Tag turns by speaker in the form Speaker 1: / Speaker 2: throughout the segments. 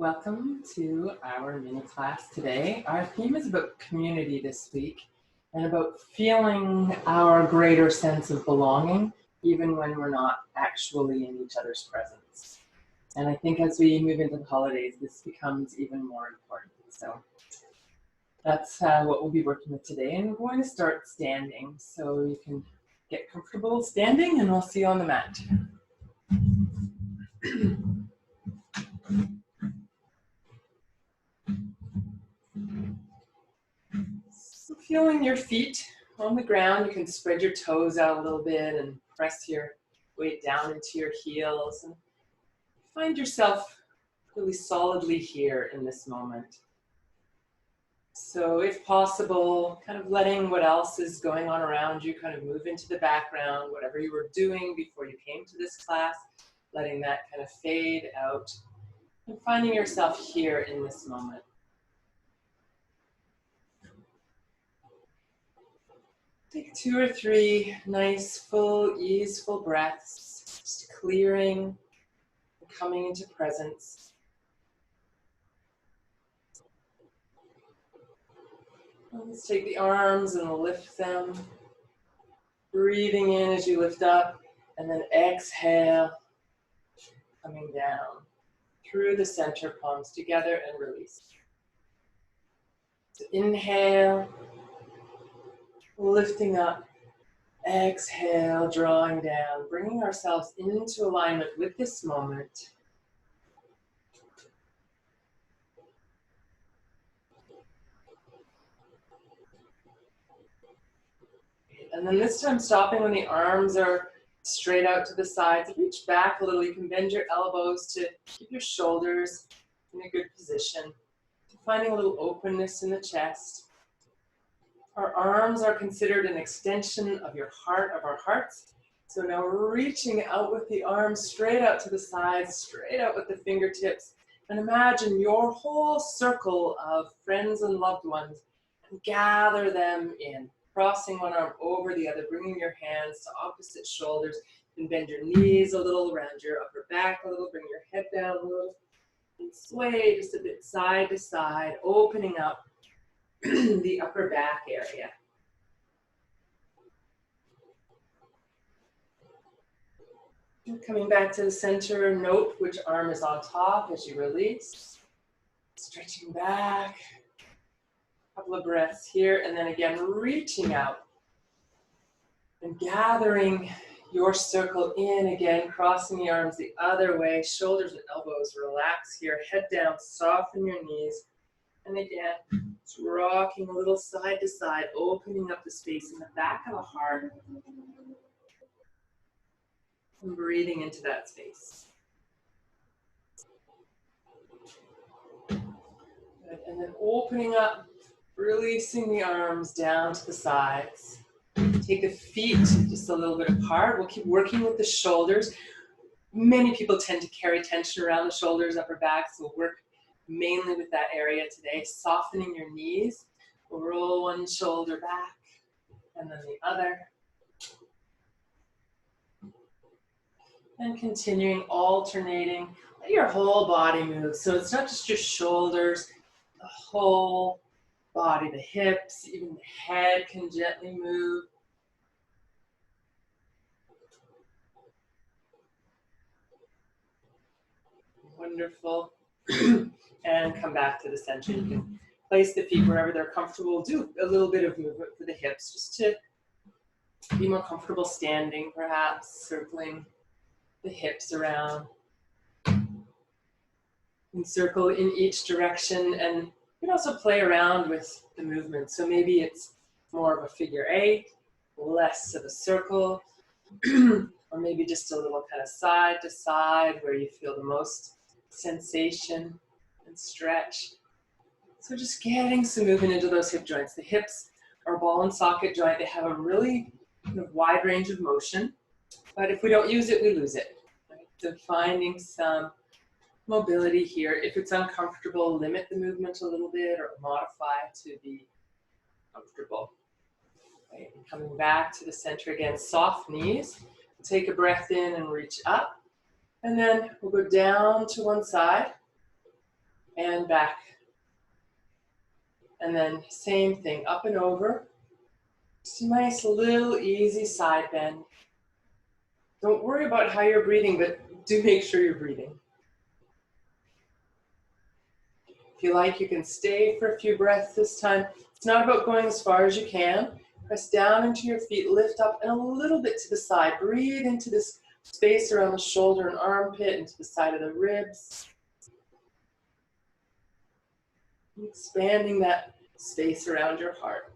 Speaker 1: Welcome to our mini class today. Our theme is about community this week and about feeling our greater sense of belonging even when we're not actually in each other's presence. And I think as we move into the holidays, this becomes even more important. So that's what we'll be working with today. And we're going to start standing so you can get comfortable standing and we'll see you on the mat. So feeling your feet on the ground, you can spread your toes out a little bit and press your weight down into your heels and find yourself really solidly here in this moment. So if possible, kind of letting what else is going on around you kind of move into the background, whatever you were doing before you came to this class, letting that kind of fade out and finding yourself here in this moment. Take 2 or 3 nice, full, easeful breaths, just clearing, coming into presence. Let's take the arms and lift them. Breathing in as you lift up, and then exhale, coming down through the center, palms together, and release. So inhale, lifting up, exhale, drawing down, bringing ourselves into alignment with this moment. And then this time stopping when the arms are straight out to the sides. Reach back a little. You can bend your elbows to keep your shoulders in a good position. Finding a little openness in the chest. Our arms are considered an extension of your heart, of our hearts. So now reaching out with the arms straight out to the sides, straight out with the fingertips. And imagine your whole circle of friends and loved ones and gather them in. Crossing one arm over the other, bringing your hands to opposite shoulders, and bend your knees a little, around your upper back a little, bring your head down a little, and sway just a bit side to side, opening up the upper back area. And coming back to the center, note which arm is on top as you release. Stretching back. Couple of breaths here, and then again reaching out and gathering your circle in again, crossing the arms the other way, shoulders and elbows relax here, head down, soften your knees, and again just rocking a little side to side, opening up the space in the back of the heart and breathing into that space. Good. And then opening up, releasing the arms down to the sides. Take the feet just a little bit apart. We'll keep working with the shoulders. Many people tend to carry tension around the shoulders, upper back, so we'll work mainly with that area today. Softening your knees. We'll roll one shoulder back and then the other. And continuing, alternating. Let your whole body move. So it's not just your shoulders, the whole body, the hips, even the head can gently move. Wonderful. And come back to the center. You can place the feet wherever they're comfortable. Do a little bit of movement for the hips just to be more comfortable standing, perhaps, circling the hips around. And circle in each direction, and you can also play around with the movement. So maybe it's more of a figure 8, less of a circle, or maybe just a little kind of side to side where you feel the most sensation and stretch. So just getting some movement into those hip joints. The hips are ball and socket joint. They have a really kind of wide range of motion, but if we don't use it, we lose it. Right? So finding some mobility here. If it's uncomfortable, limit the movement a little bit or modify to be comfortable. Right. Coming back to the center again, soft knees. Take a breath in and reach up. And then we'll go down to one side. and back. And then same thing, up and over. Just a nice little easy side bend. Don't worry about how you're breathing, but do make sure you're breathing. If you like, you can stay for a few breaths this time. It's not about going as far as you can. Press down into your feet, lift up and a little bit to the side. Breathe into this space around the shoulder and armpit, into the side of the ribs. Expanding that space around your heart.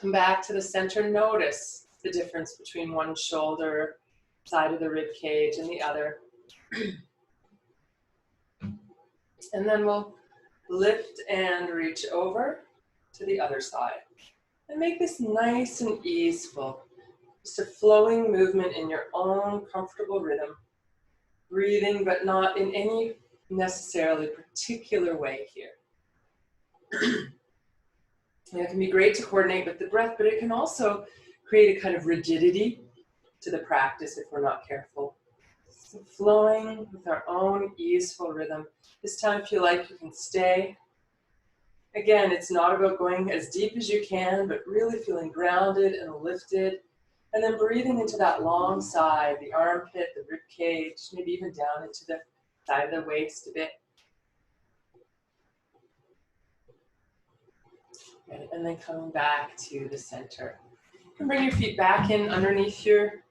Speaker 1: Come back to the center. Notice the difference between one shoulder, side of the rib cage, and the other. And then we'll lift and reach over to the other side. And make this nice and easeful. Just a flowing movement in your own comfortable rhythm. Breathing, but not in any necessarily particular way here. And it can be great to coordinate with the breath, but it can also create a kind of rigidity to the practice if we're not careful. So flowing with our own easeful rhythm. This time, if you like, you can stay. Again, it's not about going as deep as you can, but really feeling grounded and lifted. And then breathing into that long side, the armpit, the rib cage, maybe even down into the side of the waist a bit. Right, and then coming back to the center. You can bring your feet back in underneath your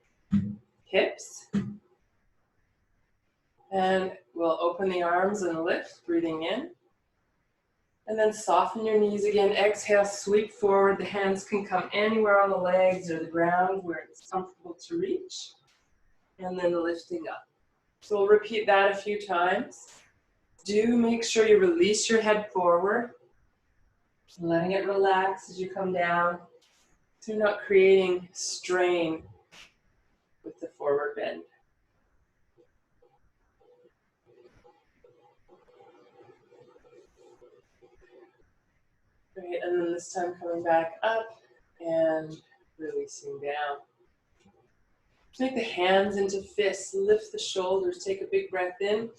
Speaker 1: hips. And we'll open the arms and lift, breathing in. And then soften your knees again. Exhale, sweep forward. The hands can come anywhere on the legs or the ground where it's comfortable to reach. And then lifting up. So we'll repeat that a few times. Do make sure you release your head forward. Letting it relax as you come down. So you're not creating strain with the forward bend. Great, and then this time coming back up and releasing down. Make the hands into fists, lift the shoulders, take a big breath in,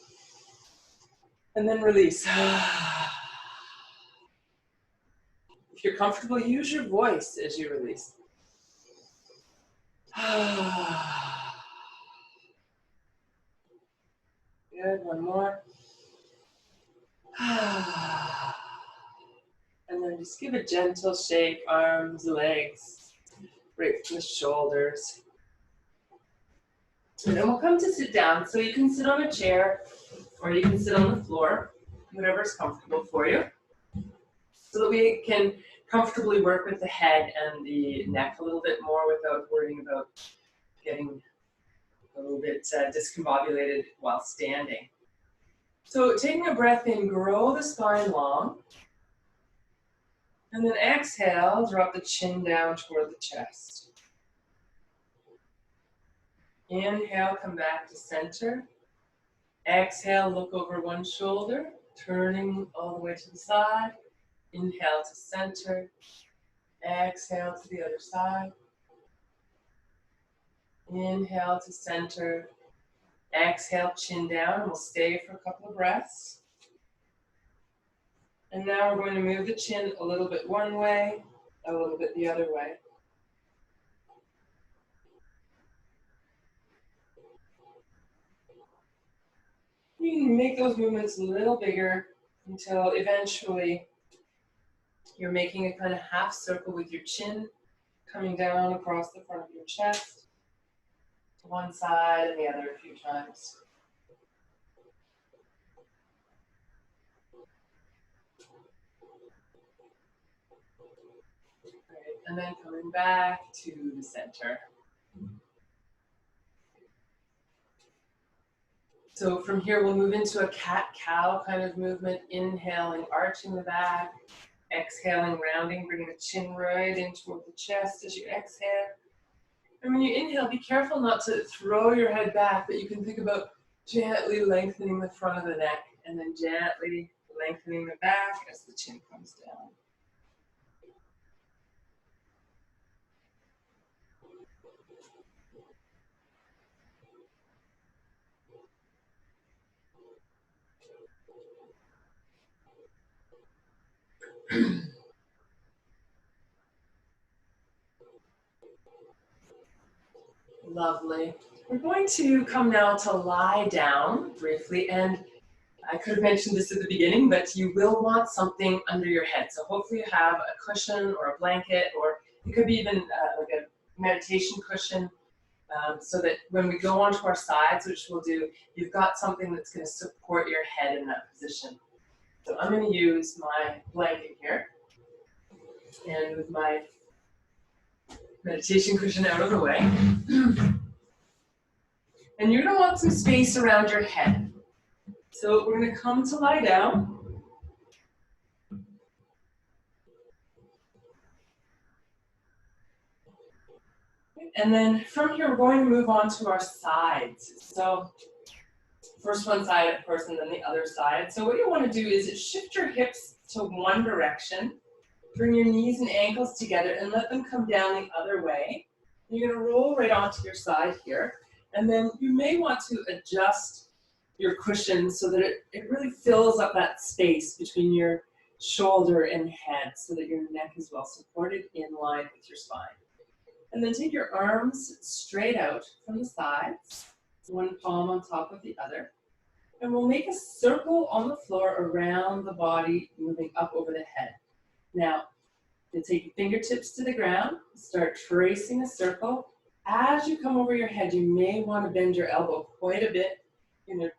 Speaker 1: and then release. If you're comfortable, use your voice as you release. Good, one more. And then just give a gentle shake, arms, legs, right from the shoulders. And then we'll come to sit down. So you can sit on a chair or you can sit on the floor, whatever's comfortable for you. So that we can comfortably work with the head and the neck a little bit more without worrying about getting a little bit discombobulated while standing. So taking a breath in, grow the spine long. And then exhale, drop the chin down toward the chest. Inhale, come back to center. Exhale, look over one shoulder, turning all the way to the side. Inhale to center. Exhale to the other side. Inhale to center. Exhale, chin down, and we'll stay for a couple of breaths. And now we're going to move the chin a little bit one way, a little bit the other way. You can make those movements a little bigger until eventually you're making a kind of half circle with your chin coming down across the front of your chest to one side and the other a few times. Great. And then coming back to the center. So from here, we'll move into a cat-cow kind of movement, inhaling, arching the back, exhaling, rounding, bringing the chin right in toward the chest as you exhale. And when you inhale, be careful not to throw your head back, but you can think about gently lengthening the front of the neck and then gently lengthening the back as the chin comes down. Lovely. We're going to come now to lie down briefly, and I could have mentioned this at the beginning, but you will want something under your head. So hopefully you have a cushion or a blanket, or it could be even like a meditation cushion, so that when we go onto our sides, which we'll do, you've got something that's going to support your head in that position. So I'm going to use my blanket here, and with my meditation cushion out of the way. And you're going to want some space around your head. So we're going to come to lie down. And then from here, we're going to move on to our sides. So first one side, of course, and then the other side. So what you want to do is shift your hips to one direction. Bring your knees and ankles together and let them come down the other way. You're going to roll right onto your side here. And then you may want to adjust your cushion so that it really fills up that space between your shoulder and head so that your neck is well supported in line with your spine. And then take your arms straight out from the sides, one palm on top of the other. And we'll make a circle on the floor around the body, moving up over the head. Now, you'll take your fingertips to the ground, start tracing a circle. As you come over your head, you may want to bend your elbow quite a bit. You're going to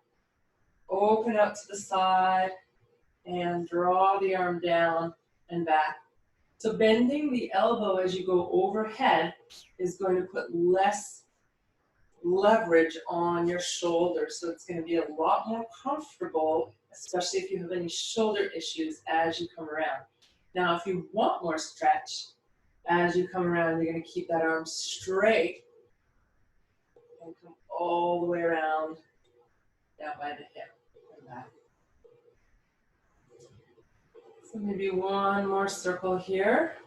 Speaker 1: open out to the side and draw the arm down and back. So bending the elbow as you go overhead is going to put less leverage on your shoulder. So it's going to be a lot more comfortable, especially if you have any shoulder issues as you come around. Now, if you want more stretch, as you come around, you're going to keep that arm straight and come all the way around down by the hip and back. So maybe one more circle here.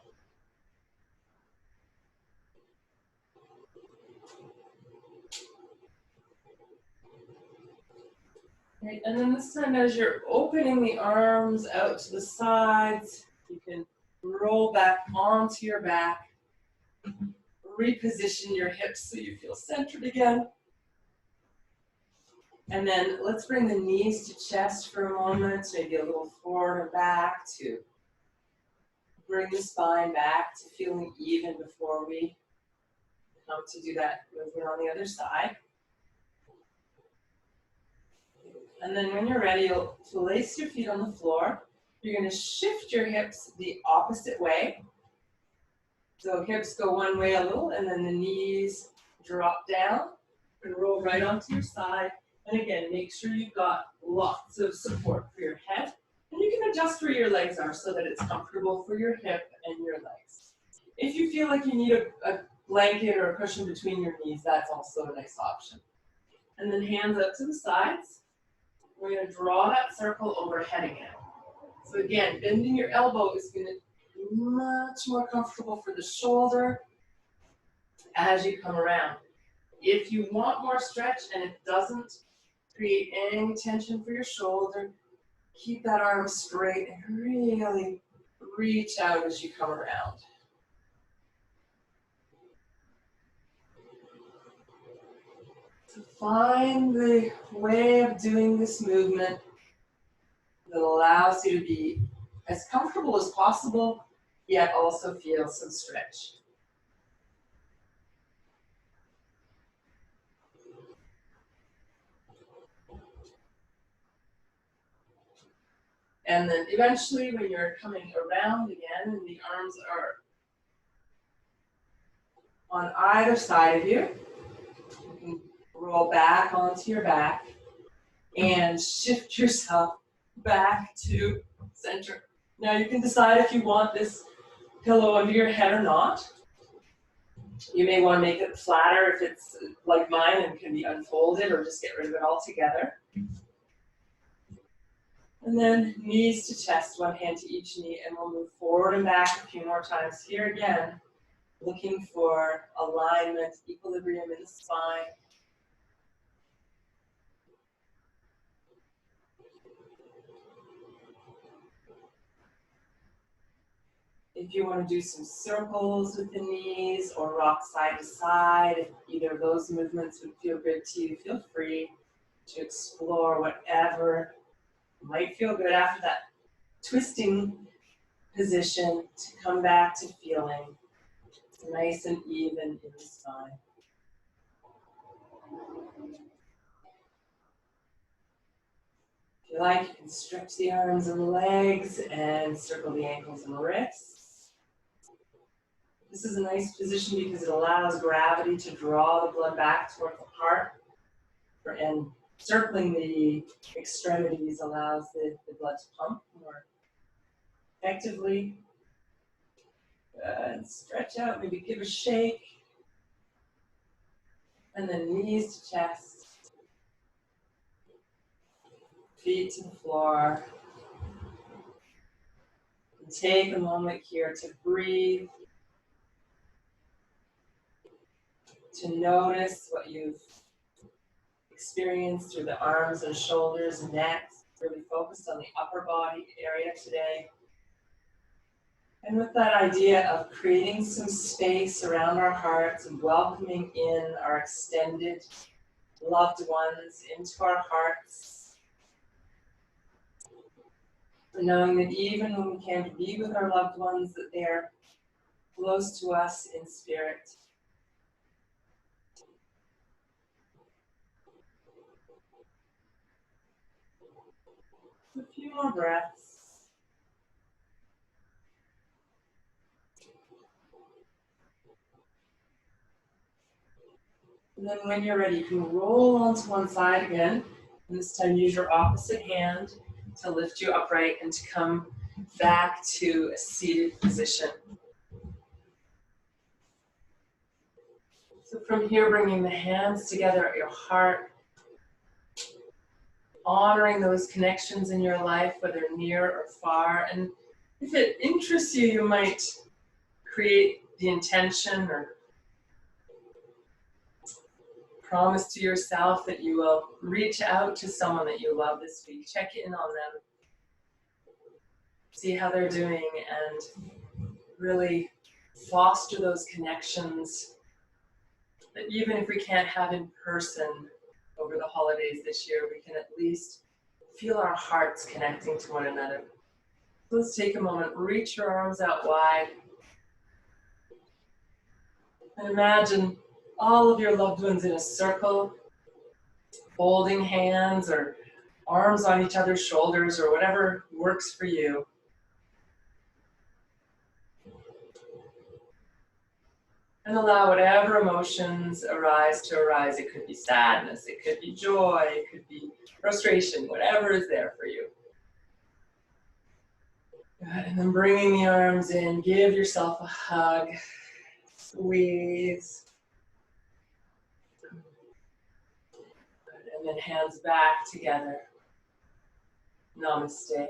Speaker 1: Right, and then this time as you're opening the arms out to the sides, you can roll back onto your back, reposition your hips so you feel centered again. And then let's bring the knees to chest for a moment, maybe a little forward or back to bring the spine back to feeling even before we come to do that movement on the other side. And then when you're ready, you'll place your feet on the floor. You're going to shift your hips the opposite way. So hips go one way a little, and then the knees drop down and roll right onto your side. And again, make sure you've got lots of support for your head. And you can adjust where your legs are so that it's comfortable for your hip and your legs. If you feel like you need a blanket or a cushion between your knees, that's also a nice option. And then hands up to the sides. We're going to draw that circle overhead again. So again, bending your elbow is going to be much more comfortable for the shoulder as you come around. If you want more stretch and it doesn't create any tension for your shoulder, keep that arm straight and really reach out as you come around. So find the way of doing this movement that allows you to be as comfortable as possible, yet also feel some stretch. And then eventually when you're coming around again and the arms are on either side of you, you can roll back onto your back and shift yourself back to center. Now you can decide if you want this pillow under your head or not. You may want to make it flatter if it's like mine and can be unfolded, or just get rid of it altogether. And then knees to chest, one hand to each knee, and we'll move forward and back a few more times. Here again, looking for alignment, equilibrium in the spine. If you want to do some circles with the knees or rock side to side, if either of those movements would feel good to you, feel free to explore whatever might feel good after that twisting position to come back to feeling nice and even in the spine. If you like, you can stretch the arms and the legs and circle the ankles and wrists. This is a nice position because it allows gravity to draw the blood back toward the heart, and circling the extremities allows the blood to pump more effectively. Good. Stretch out, maybe give a shake. And then knees to chest, feet to the floor. And take a moment here to breathe, to notice what you've experienced through the arms and shoulders and neck. Really focused on the upper body area today. And with that idea of creating some space around our hearts and welcoming in our extended loved ones into our hearts. And knowing that even when we can't be with our loved ones, that they're close to us in spirit. A few more breaths. And then when you're ready, you can roll onto one side again. And this time use your opposite hand to lift you upright and to come back to a seated position. So from here, bringing the hands together at your heart, honoring those connections in your life, whether near or far. And if it interests you, you might create the intention or promise to yourself that you will reach out to someone that you love this week. Check in on them. See how they're doing and really foster those connections that even if we can't have in person over the holidays this year, we can at least feel our hearts connecting to one another. So let's take a moment, reach your arms out wide, and imagine all of your loved ones in a circle, holding hands or arms on each other's shoulders or whatever works for you. And allow whatever emotions arise to arise. It could be sadness, it could be joy, it could be frustration, whatever is there for you. Good. And then bringing the arms in, give yourself a hug, squeeze. And then hands back together. Namaste.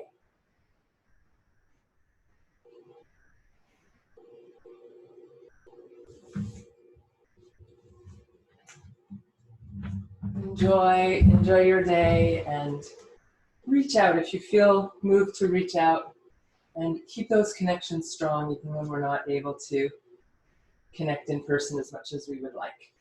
Speaker 1: Enjoy your day and reach out if you feel moved to reach out, and keep those connections strong even when we're not able to connect in person as much as we would like.